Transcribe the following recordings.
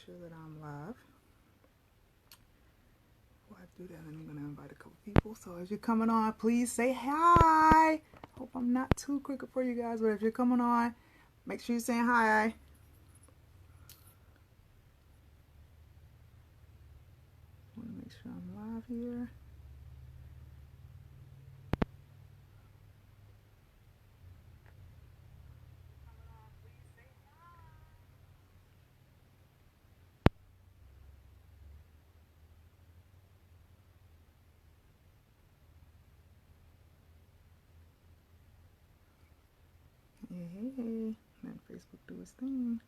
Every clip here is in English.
sure that I'm live. Before I do that, I'm going to invite a couple people. So as you're coming on, please say hi. Hope I'm not too crooked for you guys, but if you're coming on, make sure you're saying hi. I want to make sure I'm live here. Hey. Let Facebook do its thing.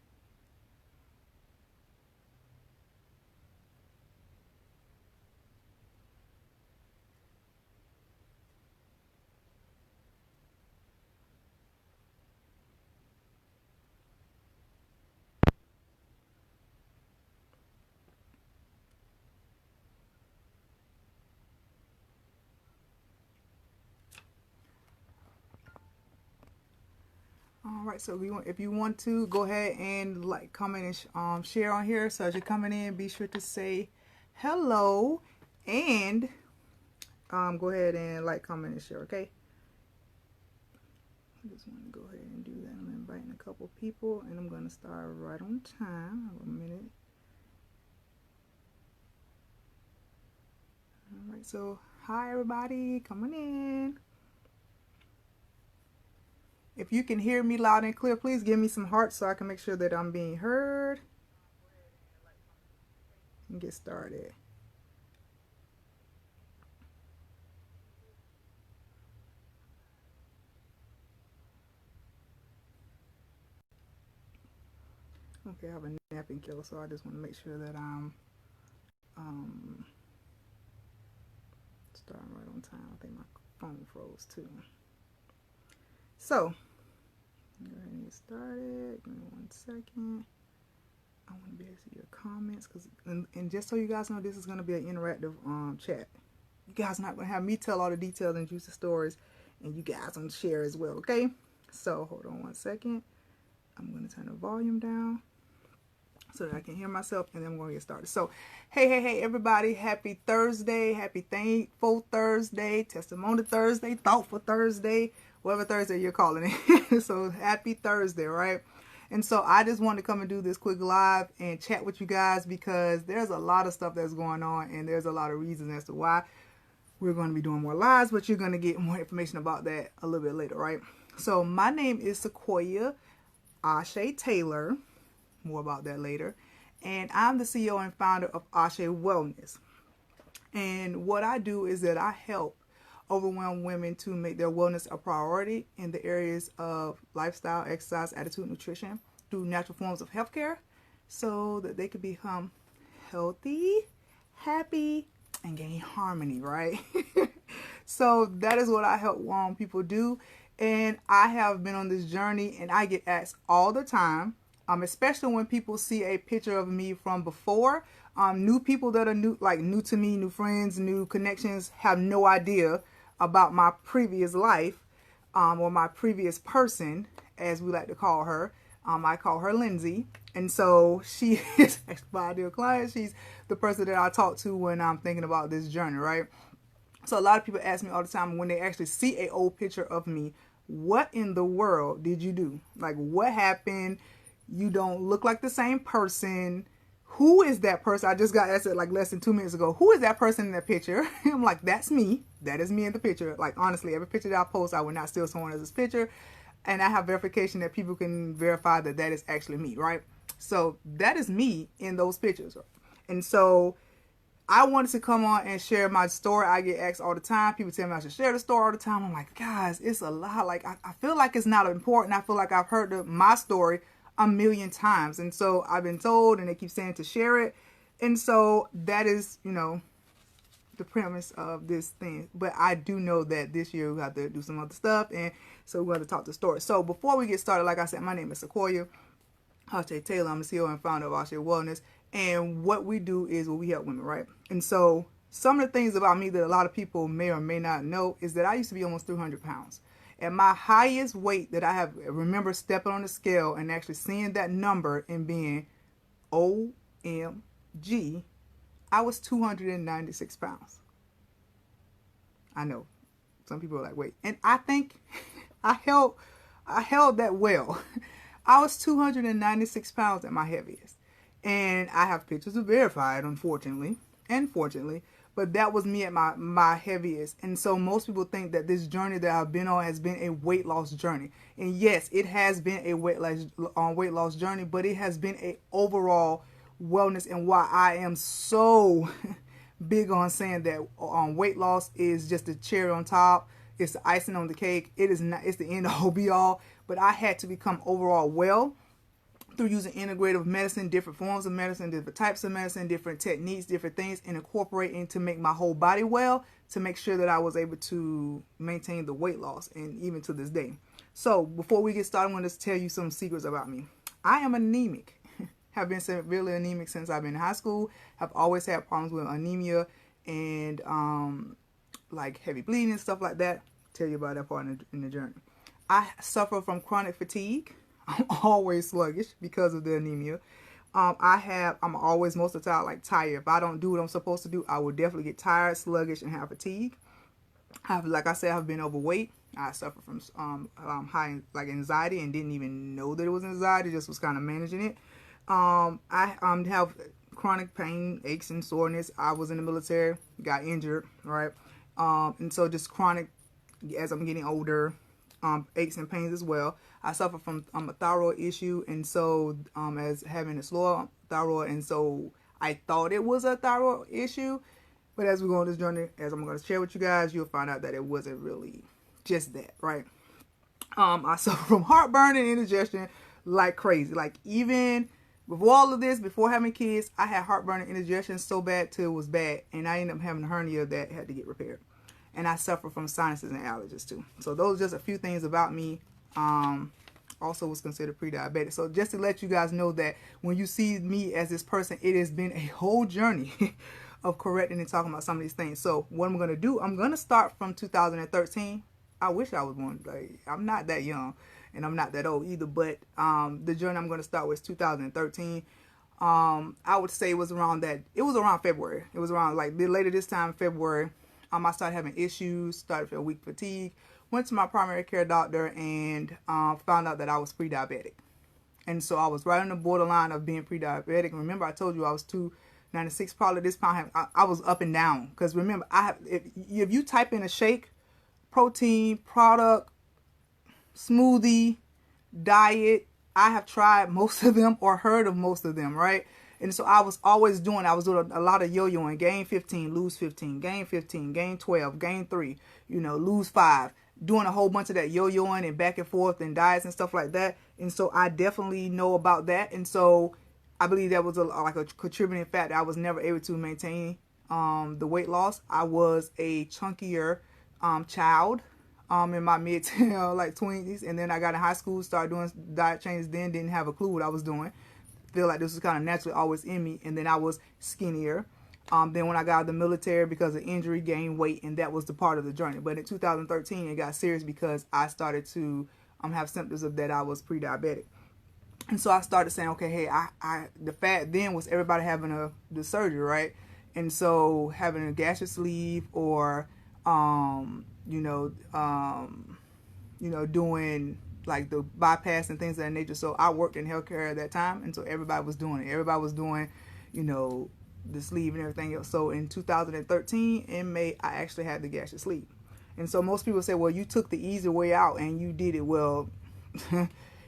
All right, so if you want to go ahead and like, comment, and share on here. So as you're coming in, be sure to say hello and go ahead and like, comment, and share. Okay. I just want to go ahead and do that. I'm inviting a couple people, and I'm going to start right on time. A minute. All right, so hi everybody coming in. If you can hear me loud and clear, please give me some hearts so I can make sure that I'm being heard and get started. Okay, I have a napping killer, so I just want to make sure that I'm starting right on time. I think my phone froze too. So, go ahead and get started. Give me 1 second. I want to be able to see your comments, and just so you guys know, this is going to be an interactive chat. You guys are not going to have me tell all the details and juicy stories, and you guys can share as well, okay? So hold on 1 second. I'm going to turn the volume down so that I can hear myself, and then I'm going to get started. So, hey, everybody. Happy Thursday. Happy Thankful Thursday. Testimony Thursday. Thoughtful Thursday. Whatever Thursday you're calling it. So, happy Thursday, right? And so I just wanted to come and do this quick live and chat with you guys because there's a lot of stuff that's going on, and there's a lot of reasons as to why we're going to be doing more lives, but you're going to get more information about that a little bit later, right? So my name is Sequoia Ashe Taylor. More about that later. And I'm the CEO and founder of Ashe Wellness. And what I do is that I help overwhelmed women to make their wellness a priority in the areas of lifestyle, exercise, attitude, nutrition through natural forms of healthcare so that they could become healthy, happy, and gain harmony, right? So that is what I help people do. And I have been on this journey, and I get asked all the time, especially when people see a picture of me from before. New people that are new to me, new friends, new connections, have no idea about my previous life, or my previous person, as we like to call her. I call her Lindsay. And so she is my ideal client. She's the person that I talk to when I'm thinking about this journey, right? So a lot of people ask me all the time when they actually see an old picture of me, what in the world did you do? Like, what happened? You don't look like the same person. Who is that person? I just got asked it like less than 2 minutes ago. Who is that person in that picture? I'm like, that's me. That is me in the picture. Like, honestly, every picture that I post, I would not steal someone else's picture. And I have verification that people can verify that that is actually me, right? So that is me in those pictures. And so I wanted to come on and share my story. I get asked all the time. People tell me I should share the story all the time. I'm like, guys, it's a lot. Like, I feel like it's not important. I feel like I've heard my story a million times. And so I've been told, and they keep saying to share it. And so that is, the premise of this thing. But I do know that this year we have to do some other stuff. And so we're going to talk the story. So before we get started, like I said, my name is Sequoia Ashe Taylor. I'm the CEO and founder of Ashe Wellness. And what we do is we help women, right? And so some of the things about me that a lot of people may or may not know is that I used to be almost 300 pounds. At my highest weight that I have remember stepping on the scale and actually seeing that number and being, oh OMG, I was 296 pounds. I know some people are like, wait, and I think I held that well. I was 296 pounds at my heaviest, and I have pictures to verify it, unfortunately and fortunately. But that was me at my heaviest. And so most people think that this journey that I've been on has been a weight loss journey. And yes, it has been a weight loss journey, but it has been a overall wellness, and why I am so big on saying that weight loss is just the cherry on top. It's the icing on the cake. It is not. It's the end all be all. But I had to become overall well through using integrative medicine, different forms of medicine, different types of medicine, different techniques, different things, and incorporating to make my whole body well, to make sure that I was able to maintain the weight loss, and even to this day. So before we get started, I'm going to tell you some secrets about me. I am anemic. Have been severely anemic since I've been in high school. Have always had problems with anemia and like heavy bleeding and stuff like that. Tell you about that part in the journey. I suffer from chronic fatigue. I'm always sluggish because of the anemia. I'm always most of the time like tired. If I don't do what I'm supposed to do, I will definitely get tired, sluggish, and have fatigue. Like I said, I've been overweight. I suffer from high like anxiety and didn't even know that it was anxiety. Just was kind of managing it. I have chronic pain, aches, and soreness. I was in the military, got injured, right? And so just chronic as I'm getting older. Aches and pains as well. I suffer from a thyroid issue, and so as having a slow thyroid, and so I thought it was a thyroid issue, but as we go on this journey, as I'm going to share with you guys, you'll find out that it wasn't really just that, right? I suffer from heartburn and indigestion like crazy. Like even before all of this, before having kids, I had heartburn and indigestion so bad till it was bad, and I ended up having a hernia that had to get repaired. And I suffer from sinuses and allergies too. So those are just a few things about me. Also was considered pre-diabetic. So just to let you guys know that when you see me as this person, it has been a whole journey of correcting and talking about some of these things. So what I'm going to do, I'm going to start from 2013. I wish I was one. Like, I'm not that young and I'm not that old either. But the journey I'm going to start was 2013. I would say it was around February. It was around like later this time, February. I started having issues, started feeling weak, fatigue, went to my primary care doctor, and found out that I was pre-diabetic. And so I was right on the borderline of being pre-diabetic. Remember, I told you I was 296. Probably this time I was up and down. Because remember, if you type in a shake, protein, product, smoothie, diet, I have tried most of them or heard of most of them, right? And so I was doing a lot of yo-yoing, gain 15, lose 15, gain 15, gain 12, gain 3, lose 5, doing a whole bunch of that yo-yoing and back and forth and diets and stuff like that. And so I definitely know about that. And so I believe that was like a contributing factor. I was never able to maintain the weight loss. I was a chunkier child in my mid like 20s. And then I got in high school, started doing diet changes, then didn't have a clue what I was doing. Feel like this was kind of naturally always in me, and then I was skinnier. Then when I got out of the military because of injury, gained weight, and that was the part of the journey. But in 2013, it got serious because I started to have symptoms of that I was pre-diabetic. And so I started saying, okay, hey, the fad then was everybody having the surgery, right? And so having a gastric sleeve or, doing like the bypass and things of that nature. So I worked in healthcare at that time, and so everybody was doing it. Everybody was doing, the sleeve and everything else. So in 2013, in May, I actually had the gastric sleeve. And so most people say, well, you took the easy way out and you did it. Well,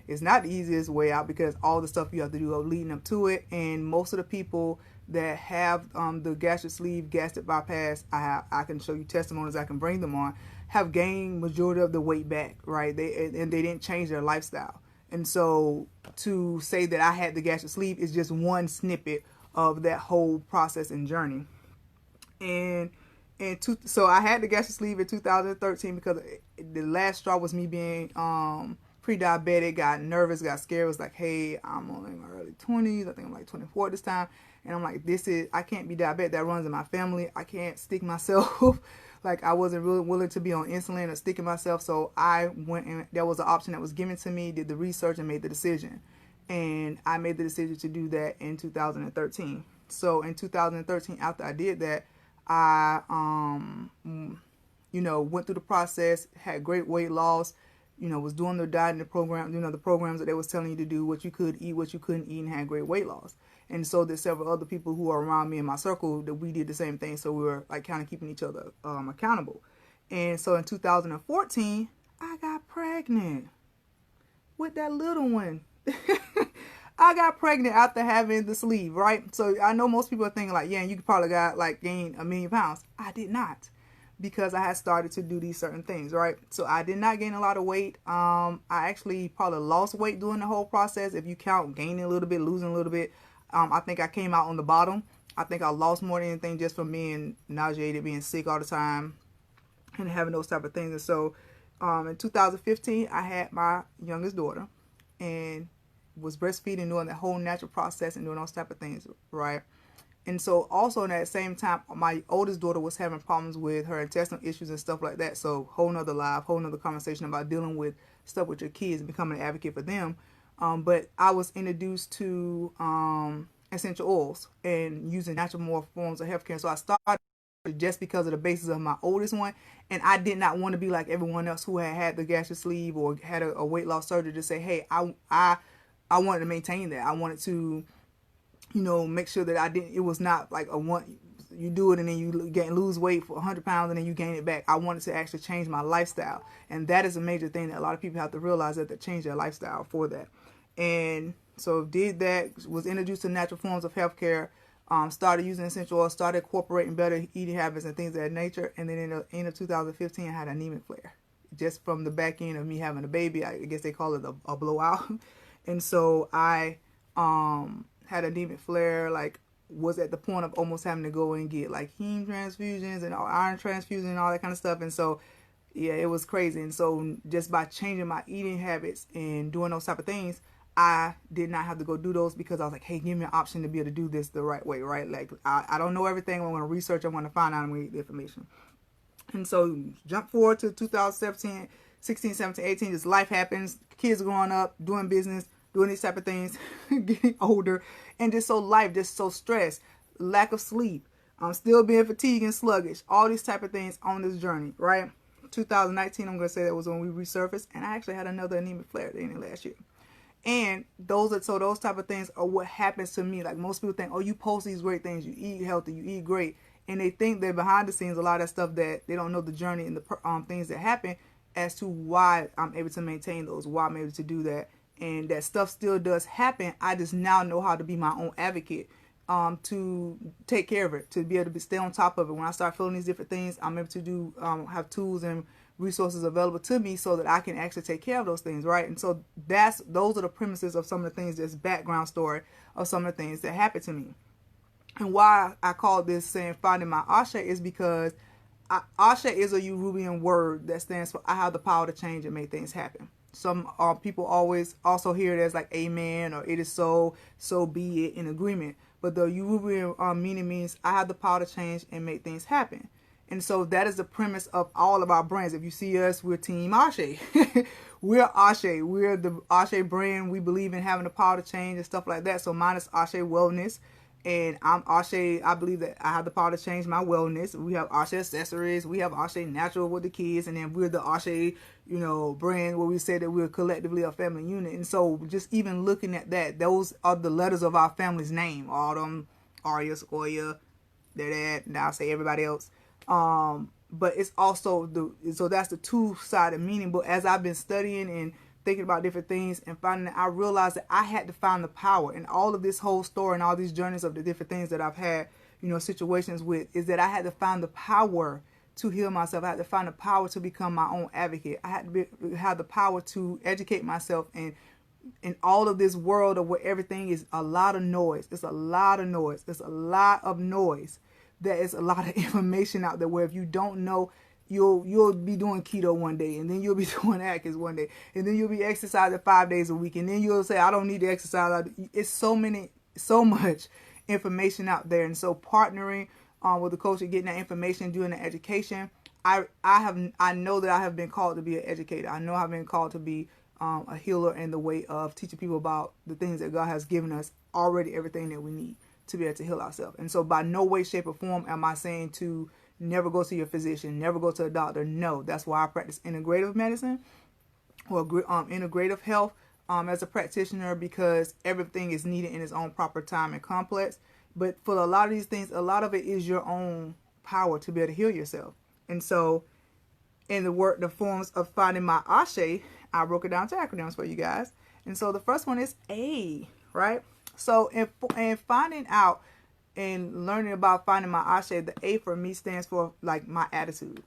it's not the easiest way out because all the stuff you have to do leading up to it. And most of the people that have the gastric sleeve, gastric bypass, I can show you testimonies, I can bring them on, have gained majority of the weight back, right? They didn't change their lifestyle. And so to say that I had the gastric sleeve is just one snippet of that whole process and journey. So I had the gastric sleeve in 2013 because the last straw was me being pre-diabetic, got nervous, got scared, was like, hey, I'm only in my early 20s, I think I'm like 24 this time, and I'm like, I can't be diabetic, that runs in my family, I can't stick myself, like I wasn't really willing to be on insulin or sticking myself, so I went and there was an option that was given to me, did the research and made the decision. And I made the decision to do that in 2013. So in 2013, after I did that, I, went through the process, had great weight loss, was doing the diet and the program, the programs that they was telling you to do, what you could eat, what you couldn't eat, and had great weight loss. And so there's several other people who are around me in my circle that we did the same thing. So we were like kind of keeping each other accountable. And so in 2014, I got pregnant with that little one. I got pregnant after having the sleeve, right? So I know most people are thinking like, yeah, you could probably got like gain 1,000,000 pounds. I did not, because I had started to do these certain things, right? So I did not gain a lot of weight. I actually probably lost weight during the whole process. If you count gaining a little bit, losing a little bit, I think I came out on the bottom. I think I lost more than anything just from being nauseated, being sick all the time, and having those type of things. And so in 2015, I had my youngest daughter, and was breastfeeding, doing the whole natural process and doing those type of things, right? And so also in that same time, my oldest daughter was having problems with her intestinal issues and stuff like that. So whole nother conversation about dealing with stuff with your kids and becoming an advocate for them. But I was introduced to essential oils and using natural more forms of healthcare. So I started just because of the basis of my oldest one, and I did not want to be like everyone else who had the gastric sleeve or had a weight loss surgery to say, hey, I wanted to maintain that. I wanted to, make sure that it was not like you do it and then you lose weight for 100 pounds and then you gain it back. I wanted to actually change my lifestyle. And that is a major thing that a lot of people have to realize, that they change their lifestyle for that. And so did that, was introduced to natural forms of healthcare, started using essential oils, started incorporating better eating habits and things of that nature. And then in the end of 2015, I had an anemic flare. Just from the back end of me having a baby, I guess they call it a blowout. And so I had an anemic flare, like was at the point of almost having to go and get like heme transfusions and iron transfusions and all that kind of stuff. And so, yeah, it was crazy. And so just by changing my eating habits and doing those type of things, I did not have to go do those, because I was like, hey, give me an option to be able to do this the right way, right? Like, I don't know everything. I'm going to research. I'm going to find out. I'm going to get the information. And so jump forward to 2017, 16, 17, 18, just life happens. Kids are growing up, doing business, doing these type of things, getting older, and just so stressed, lack of sleep, still being fatigued and sluggish, all these type of things on this journey, right? 2019, I'm going to say that was when we resurfaced, and I actually had another anemic flare at the end of last year. And those type of things are what happens to me. Like most people think, oh, you post these great things, you eat healthy, you eat great, and they think that behind the scenes, a lot of that stuff that they don't know the journey and the things that happen as to why I'm able to maintain those, why I'm able to do that, and that stuff still does happen. I just now know how to be my own advocate, to take care of it, to be able to stay on top of it. When I start feeling these different things, I'm able to do have tools and resources available to me so that I can actually take care of those things, right? And so those are the premises of some of the things, this background story of some of the things that happened to me. And why I call this saying finding my Ashe is because Ashe is a Yoruban word that stands for I have the power to change and make things happen. Some people always also hear it as like amen, or it is so be it, in agreement. But the Yoruban meaning means I have the power to change and make things happen. And so that is the premise of all of our brands. If you see us, we're Team Ashe. We're Ashe. We're the Ashe brand. We believe in having the power to change and stuff like that. So mine is Ashe Wellness. And I'm Ashe. I believe that I have the power to change my wellness. We have Ashe Accessories. We have Ashe Natural with the kids. And then we're the Ashe, brand where we say that we're collectively a family unit. And so just even looking at that, those are the letters of our family's name. Autumn, Aria, Sequoia, that. Now I say everybody else. But it's also so that's the two-sided meaning. But as I've been studying and thinking about different things and finding that, I realized that I had to find the power in all of this whole story and all these journeys of the different things that I've had, situations with, is that I had to find the power to heal myself. I had to find the power to become my own advocate. I had to have the power to educate myself. And in all of this world of where everything is a lot of noise, it's a lot of noise. It's a lot of noise. There is a lot of information out there where if you don't know, you'll be doing keto one day, and then you'll be doing Atkins one day, and then you'll be exercising 5 days a week, and then you'll say, I don't need to exercise. It's so much information out there. And so partnering with the coach and getting that information, doing the education, I know that I have been called to be an educator. I know I've been called to be a healer in the way of teaching people about the things that God has given us already, everything that we need to be able to heal ourselves. And so by no way, shape, or form am I saying to never go to your physician, never go to a doctor. No, that's why I practice integrative medicine or integrative health as a practitioner, because everything is needed in its own proper time and complex. But for a lot of these things, a lot of it is your own power to be able to heal yourself. And so in the forms of finding my Ashe, I broke it down to acronyms for you guys. And so the first one is A, right? So in finding out and learning about finding my Ashe, the A for me stands for like my attitude.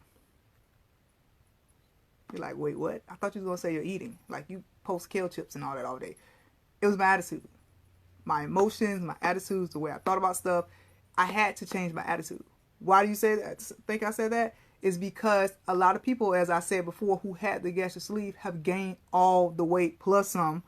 You're like, wait, what? I thought you was going to say you're eating. Like you post kale chips and all that all day. It was my attitude. My emotions, my attitudes, the way I thought about stuff. I had to change my attitude. Why do you say that? Think I said that? Is because a lot of people, as I said before, who had the gastric sleeve have gained all the weight plus some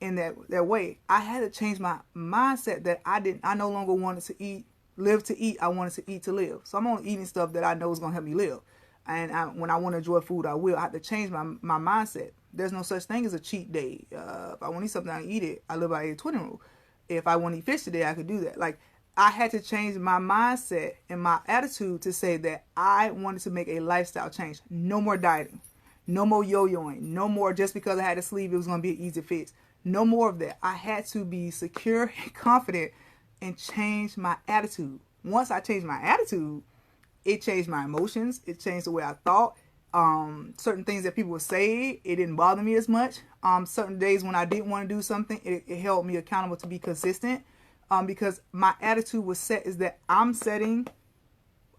in that way. I had to change my mindset that I no longer wanted to live to eat. I wanted to eat to live. So I'm only eating stuff that I know is going to help me live. And when I want to enjoy food, I will. I have to change my mindset. There's no such thing as a cheat day. If I want to eat something, I eat it. I live by 80-20 rule. If I want to eat fish today, I could do that. Like, I had to change my mindset and my attitude to say that I wanted to make a lifestyle change. No more dieting. No more yo-yoing. No more just because I had a sleeve, it was going to be an easy fix. No more of that. I had to be secure and confident and change my attitude. Once I changed my attitude, it changed my emotions. It changed the way I thought. Certain things that people would say, it didn't bother me as much. Certain days when I didn't want to do something, it held me accountable to be consistent. Because my attitude was set is that I'm setting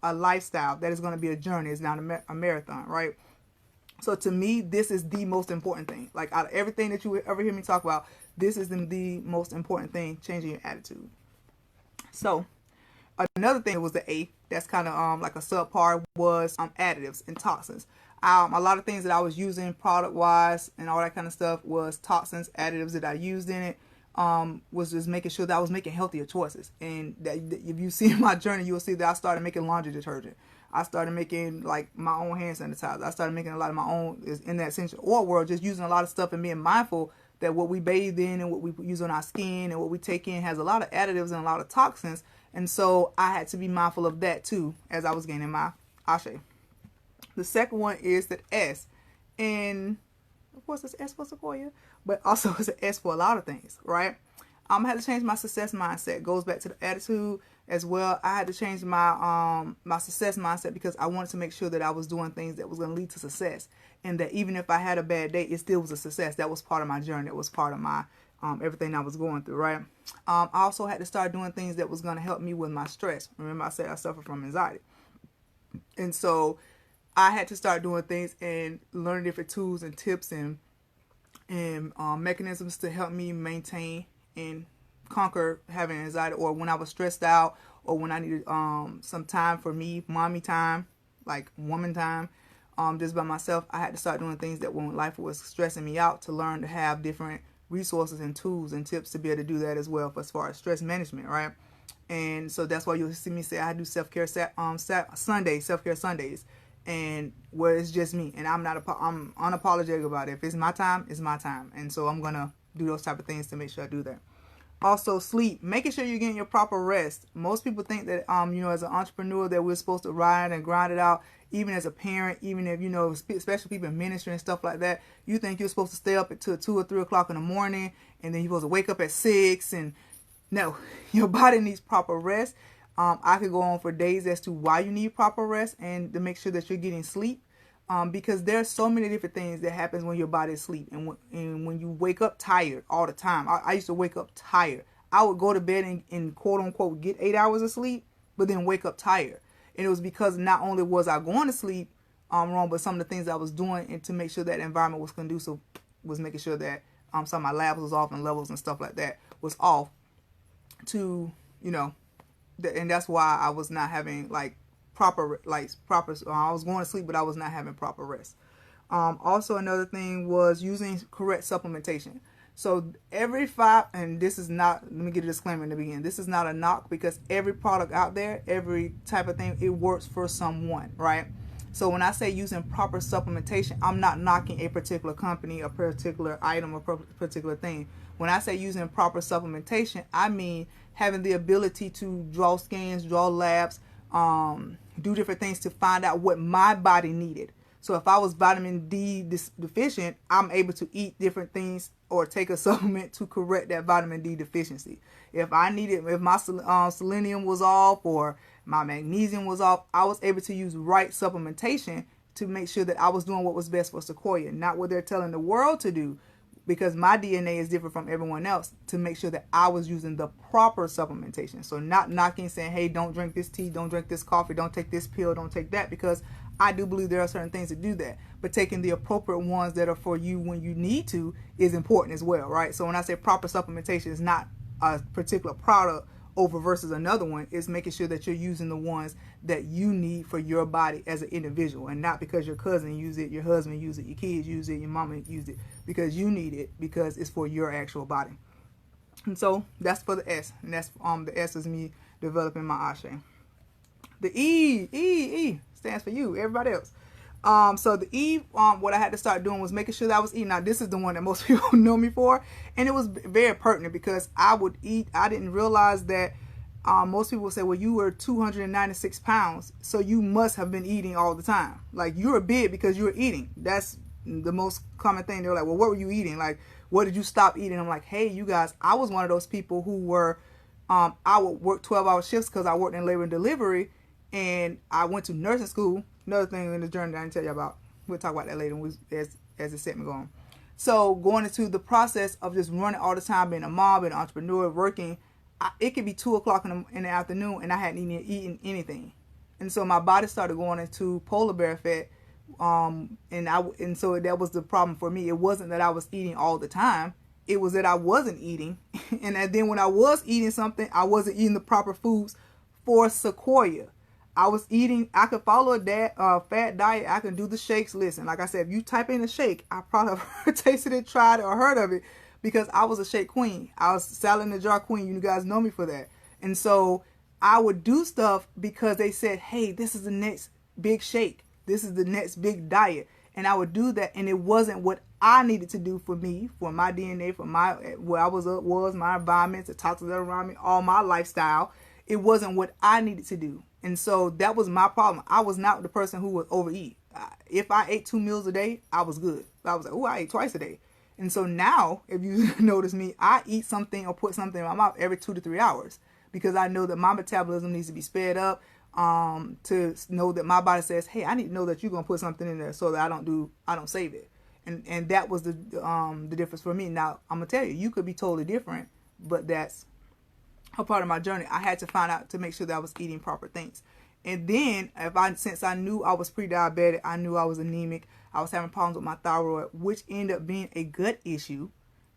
a lifestyle that is going to be a journey. It's not a marathon, right? So to me, this is the most important thing. Like out of everything that you ever hear me talk about, this is the most important thing, changing your attitude. So another thing was the A, that's kind of like a subpart, was additives and toxins. A lot of things that I was using product wise and all that kind of stuff was toxins, additives that I used in it. Was just making sure that I was making healthier choices. And that if you see my journey, you'll see that I started making laundry detergent. I started making like my own hand sanitizer. I started making a lot of my own in that essential oil world, just using a lot of stuff and being mindful that what we bathe in and what we use on our skin and what we take in has a lot of additives and a lot of toxins. And so I had to be mindful of that too as I was gaining my Ashe. The second one is that S. And of course, it's S for Sequoia, but also it's an S for a lot of things, right? I had to change my success mindset. It goes back to the attitude as well. I had to change my my success mindset because I wanted to make sure that I was doing things that was going to lead to success, and that even if I had a bad day, it still was a success. That was part of my journey. It was part of my everything I was going through, right? I also had to start doing things that was going to help me with my stress. Remember, I said I suffer from anxiety, and so I had to start doing things and learning different tools and tips and mechanisms to help me maintain and conquer having anxiety, or when I was stressed out, or when I needed some time for me, mommy time, like woman time, just by myself. I had to start doing things that when life was stressing me out, to learn to have different resources and tools and tips to be able to do that as well, for as far as stress management, right? And so that's why you'll see me say I do self-care Sundays, self-care Sundays, and where it's just me, and I'm unapologetic about it. If it's my time, it's my time, and so I'm gonna do those type of things to make sure I do that. Also, sleep, making sure you're getting your proper rest. Most people think that as an entrepreneur that we're supposed to ride and grind it out. Even as a parent, even if especially people in ministry and stuff like that, you think you're supposed to stay up until 2 or 3 o'clock in the morning, and then you're supposed to wake up at 6. And no, your body needs proper rest. I could go on for days as to why you need proper rest and to make sure that you're getting sleep, because there's so many different things that happens when your body is asleep, and when you wake up tired all the time. I used to wake up tired. I would go to bed and quote unquote get 8 hours of sleep, but then wake up tired. And it was because not only was I going to sleep wrong, but some of the things I was doing and to make sure that environment was conducive was making sure that some of my labs was off and levels and stuff like that was off to, and that's why I was not having proper. I was going to sleep, but I was not having proper rest. Also, another thing was using correct supplementation. So every 5, and this is not, let me get a disclaimer in the beginning. This is not a knock, because every product out there, every type of thing, it works for someone, right? So when I say using proper supplementation, I'm not knocking a particular company, a particular item, or particular thing. When I say using proper supplementation, I mean having the ability to draw scans, draw labs, do different things to find out what my body needed. So if I was vitamin D deficient, I'm able to eat different things or take a supplement to correct that vitamin D deficiency. If my selenium was off or my magnesium was off, I was able to use right supplementation to make sure that I was doing what was best for Sequoia, not what they're telling the world to do, because my DNA is different from everyone else, to make sure that I was using the proper supplementation. So not knocking, saying, hey, don't drink this tea, don't drink this coffee, don't take this pill, don't take that, because I do believe there are certain things to do that. But taking the appropriate ones that are for you when you need to is important as well, right? So when I say proper supplementation, it's not a particular product over versus another one. It's making sure that you're using the ones that you need for your body as an individual, and not because your cousin used it, your husband used it, your kids use it, your mama used it, because you need it, because it's for your actual body. And so that's for the S, and that's the S is me developing my Ashe. The E stands for you, everybody else. So the E, what I had to start doing was making sure that I was eating. Now, this is the one that most people know me for, and it was very pertinent because I would eat. I didn't realize that most people would say, well, you were 296 pounds, so you must have been eating all the time. Like, you were big because you were eating. That's the most common thing. They're like, well, what were you eating? Like, what did you stop eating? I'm like, hey, you guys, I was one of those people who were, I would work 12-hour shifts because I worked in labor and delivery, and I went to nursing school. Another thing in the journey that I didn't tell you about. We'll talk about that later as the segment goes on. So going into the process of just running all the time, being a mom, being an entrepreneur, working, it could be 2 o'clock in the afternoon and I hadn't eaten anything. And so my body started going into polar bear fat. And so that was the problem for me. It wasn't that I was eating all the time. It was that I wasn't eating. And then when I was eating something, I wasn't eating the proper foods for Sequoia. I was eating, I could follow a fat diet. I can do the shakes. Listen, like I said, if you type in a shake, I probably have tasted it, tried it, or heard of it, because I was a shake queen. I was salad in the jar queen. You guys know me for that. And so I would do stuff because they said, hey, this is the next big shake. This is the next big diet. And I would do that. And it wasn't what I needed to do for me, for my DNA, for my, where I was, my environment, the toxins that around me, all my lifestyle. It wasn't what I needed to do. And so that was my problem. I was not the person who would overeat. If I ate 2 meals a day, I was good. I was like, oh, I ate twice a day. And so now, if you notice me, I eat something or put something in my mouth every 2 to 3 hours, because I know that my metabolism needs to be sped up, to know that my body says, hey, I need to know that you're going to put something in there so that I don't save it. And that was the difference for me. Now, I'm going to tell you, you could be totally different, but that's a part of my journey. I had to find out to make sure that I was eating proper things. And then since I knew I was pre-diabetic, I knew I was anemic, I was having problems with my thyroid, which ended up being a gut issue,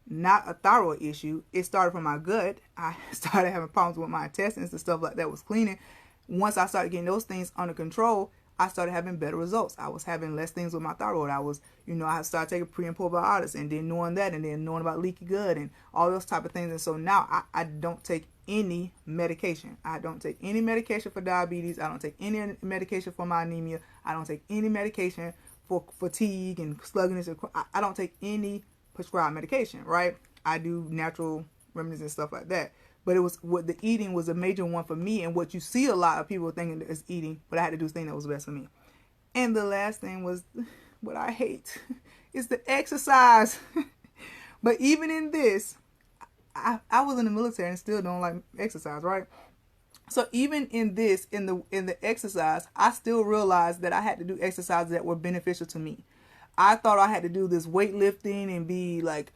not a thyroid issue. It started from my gut. I started having problems with my intestines and stuff like that was cleaning. Once I started getting those things under control, I started having better results. I was having less things with my thyroid. I started taking pre and probiotics, and then knowing that, and then knowing about leaky gut and all those type of things. And so now I don't take any medication. I don't take any medication for diabetes. I don't take any medication for my anemia. I don't take any medication for fatigue and sluggishness. I don't take any prescribed medication, right? I do natural remedies and stuff like that. But it was what the eating was a major one for me, and what you see a lot of people thinking is eating, but I had to do the thing that was best for me. And the last thing was what I hate is the exercise. But even in this, I was in the military and still don't like exercise, right? So even in this, in the exercise, I still realized that I had to do exercises that were beneficial to me. I thought I had to do this weightlifting and be like,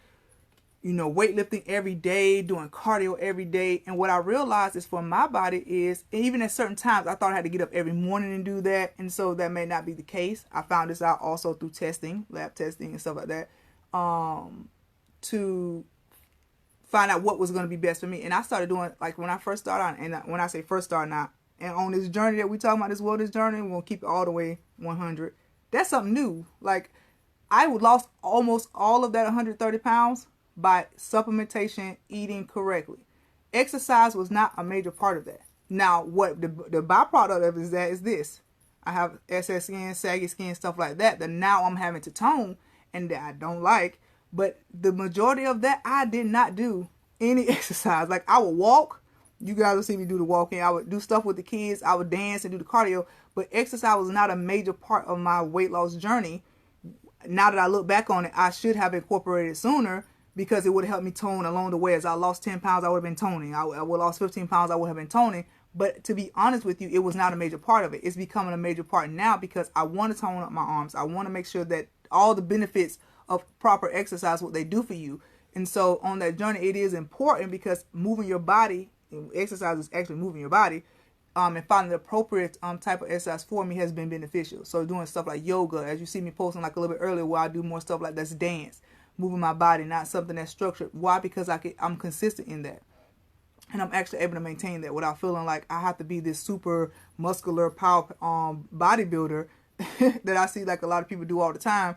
weightlifting every day, doing cardio every day. And what I realized is for my body is, even at certain times, I thought I had to get up every morning and do that. And so that may not be the case. I found this out also through testing, lab testing and stuff like that, to find out what was going to be best for me. And I started doing, like when I first started out, and when I say first starting out, and on this journey that we talking about, this wellness journey, we're going to keep it all the way 100. That's something new. Like, I lost almost all of that 130 pounds by supplementation, eating correctly. Exercise was not a major part of that. Now, what the byproduct of is this. I have excess skin, saggy skin, stuff like that now I'm having to tone and that I don't like. But the majority of that, I did not do any exercise. Like I would walk. You guys will see me do the walking. I would do stuff with the kids. I would dance and do the cardio. But exercise was not a major part of my weight loss journey. Now that I look back on it, I should have incorporated it sooner because it would have helped me tone along the way. As I lost 10 pounds, I would have been toning. I would have lost 15 pounds, I would have been toning. But to be honest with you, it was not a major part of it. It's becoming a major part now because I want to tone up my arms. I want to make sure that all the benefits of proper exercise, what they do for you. And so on that journey, it is important because moving your body, exercise is actually moving your body, and finding the appropriate type of exercise for me has been beneficial. So doing stuff like yoga, as you see me posting like a little bit earlier, where I do more stuff like that's dance, moving my body, not something that's structured. Why? Because I'm consistent in that. And I'm actually able to maintain that without feeling like I have to be this super muscular power bodybuilder that I see like a lot of people do all the time.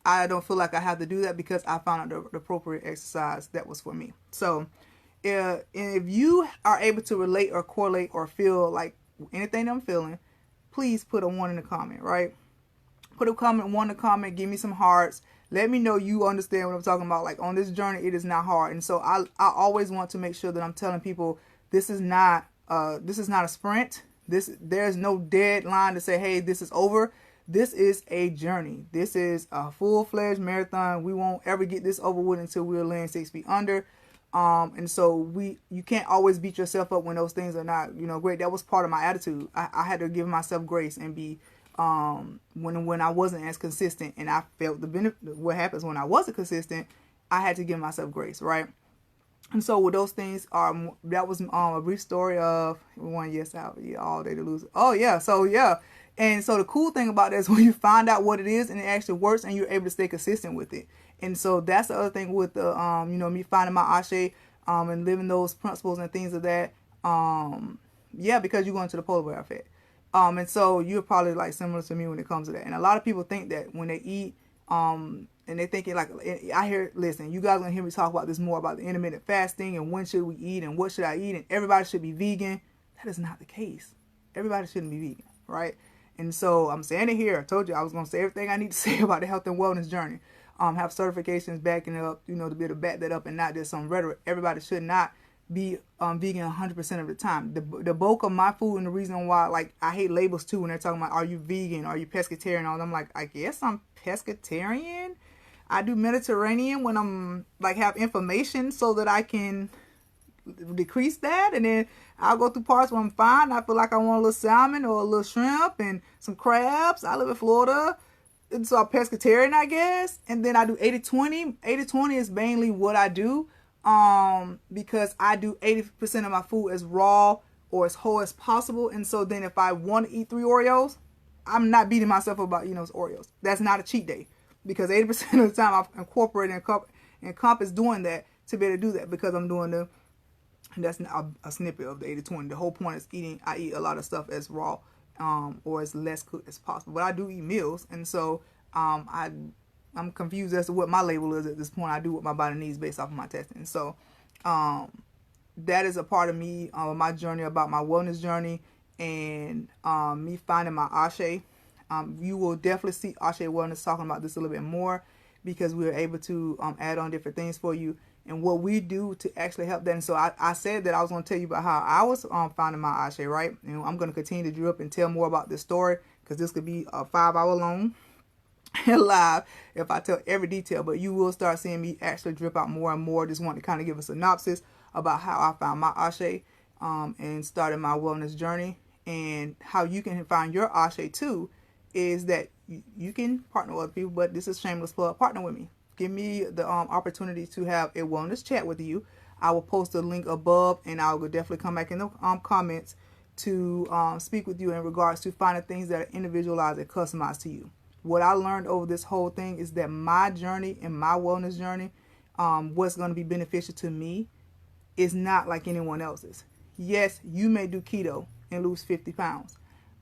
I don't feel like I have to do that because I found out the appropriate exercise that was for me. So if you are able to relate or correlate or feel like anything that I'm feeling, please put a 1 in the comment, right? Put a comment, 1 in the comment, give me some hearts. Let me know you understand what I'm talking about. Like on this journey, it is not hard. And so I always want to make sure that I'm telling people this is not a sprint. There's no deadline to say, hey, this is over. This is a journey. This is a full-fledged marathon. We won't ever get this over with until we're laying 6 feet under. And so you can't always beat yourself up when those things are not, great. That was part of my attitude. I had to give myself grace and be, when I wasn't as consistent and I felt the benefit, what happens when I wasn't consistent, I had to give myself grace. Right. And so with those things that was a brief story of one. Yes, all day to lose. Oh yeah. So yeah. And so the cool thing about that is when you find out what it is and it actually works and you're able to stay consistent with it. And so that's the other thing with the, me finding my Ashe, and living those principles and things of that. Because you're going to the polar bear effect. And so you're probably like similar to me when it comes to that. And a lot of people think that when they eat, and they think it like, listen, you guys are going to hear me talk about this more about the intermittent fasting and when should we eat and what should I eat and everybody should be vegan. That is not the case. Everybody shouldn't be vegan, right? And so I'm saying it here. I told you I was going to say everything I need to say about the health and wellness journey. Have certifications backing it up, to be able to back that up and not just some rhetoric. Everybody should not be vegan 100% of the time. The bulk of my food and the reason why, like, I hate labels too when they're talking about, are you vegan? Are you pescatarian? All I'm like, I guess I'm pescatarian. I do Mediterranean when I'm like have information so that I can decrease that, and then I'll go through parts where I'm fine. I feel like I want a little salmon or a little shrimp and some crabs. I live in Florida, and so I'm pescatarian, I guess. And then I do 80-20. 80-20 is mainly what I do, because I do 80% of my food as raw or as whole as possible. And so then if I want to eat 3 Oreos, I'm not beating myself up about eating those Oreos. That's not a cheat day, because 80% of the time I've incorporated and Compass doing that to be able to do that, because I'm doing and that's a snippet of the 80-20. The whole point is I eat a lot of stuff as raw, or as less cooked as possible. But I do eat meals, and so I'm confused as to what my label is at this point. I do what my body needs based off of my testing. So that is a part of me, my journey, about my wellness journey, and me finding my Ashe. You will definitely see Ashe Wellness talking about this a little bit more, because we are able to add on different things for you and what we do to actually help that. And so I said that I was going to tell you about how I was finding my Ashe, right? And I'm going to continue to drip and tell more about this story, because this could be a 5-hour long live if I tell every detail. But you will start seeing me actually drip out more and more. Just want to kind of give a synopsis about how I found my Ashe, and started my wellness journey, and how you can find your Ashe too. Is that you can partner with other people, but this is shameless plug. Partner with me. Give me the opportunity to have a wellness chat with you. I will post a link above, and I will definitely come back in the comments to speak with you in regards to finding things that are individualized and customized to you. What I learned over this whole thing is that my journey and my wellness journey, what's going to be beneficial to me, is not like anyone else's. Yes, you may do keto and lose 50 pounds.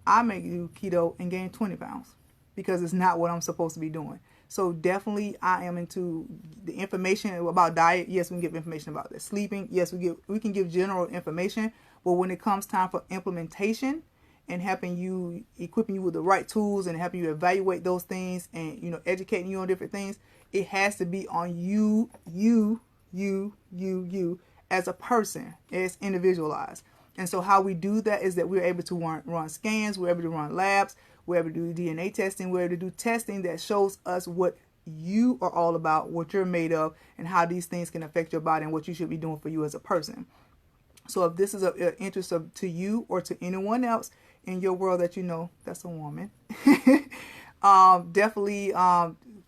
I may do keto and gain 20 pounds, because it's not what I'm supposed to be doing. So definitely I am into the information about diet. Yes, we can give information about that. Sleeping. Yes, we can give general information. But when it comes time for implementation and helping you, equipping you with the right tools and helping you evaluate those things and, you know, educating you on different things, it has to be on you as a person. It's individualized. And so how we do that is that we're able to run scans, we're able to run labs, we're able to do DNA testing, we're able to do testing that shows us what you are all about, what you're made of, and how these things can affect your body and what you should be doing for you as a person. So if this is of interest to you or to anyone else in your world that you know that's a woman, definitely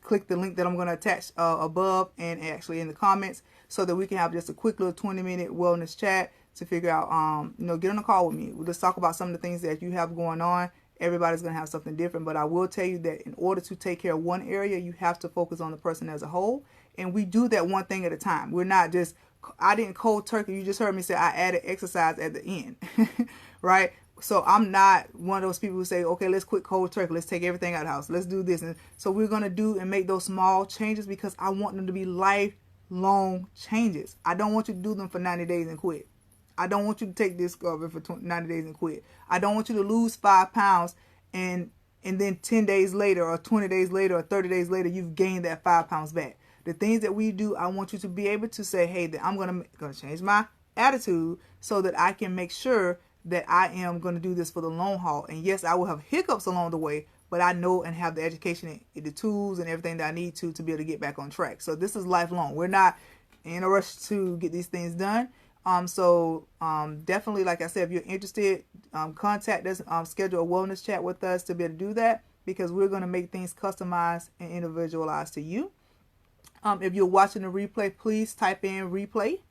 click the link that I'm going to attach above and actually in the comments, so that we can have just a quick little 20-minute wellness chat to figure out, you know, get on a call with me. Let's talk about some of the things that you have going on. Everybody's going to have something different, but I will tell you that in order to take care of one area, you have to focus on the person as a whole. And we do that one thing at a time. We're not just, I didn't cold turkey. You just heard me say I added exercise at the end, right? So I'm not one of those people who say, okay, let's quit cold turkey. Let's take everything out of the house. Let's do this. And so we're going to do and make those small changes because I want them to be lifelong changes. I don't want you to do them for 90 days and quit. I don't want you to take Discovery for 90 days and quit. I don't want you to lose 5 pounds and then 10 days later or 20 days later or 30 days later, you've gained that 5 pounds back. The things that we do, I want you to be able to say, hey, that I'm going to change my attitude so that I can make sure that I am going to do this for the long haul. And yes, I will have hiccups along the way, but I know and have the education and the tools and everything that I need to be able to get back on track. So this is lifelong. We're not in a rush to get these things done. Definitely, like I said, if you're interested, contact us, schedule a wellness chat with us to be able to do that, because we're going to make things customized and individualized to you. If you're watching the replay, please type in replay.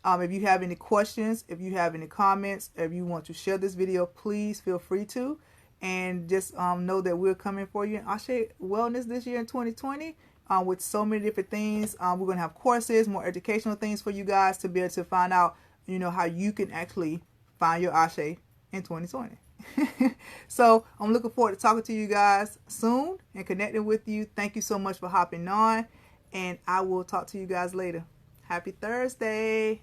If you have any questions, if you have any comments, if you want to share this video, please feel free to. And just know that we're coming for you in Ashe Wellness this year in 2020 with so many different things. We're going to have courses, more educational things for you guys to be able to find out, you know, how you can actually find your Ashe in 2020. So I'm looking forward to talking to you guys soon and connecting with you. Thank you so much for hopping on, and I will talk to you guys later. Happy Thursday.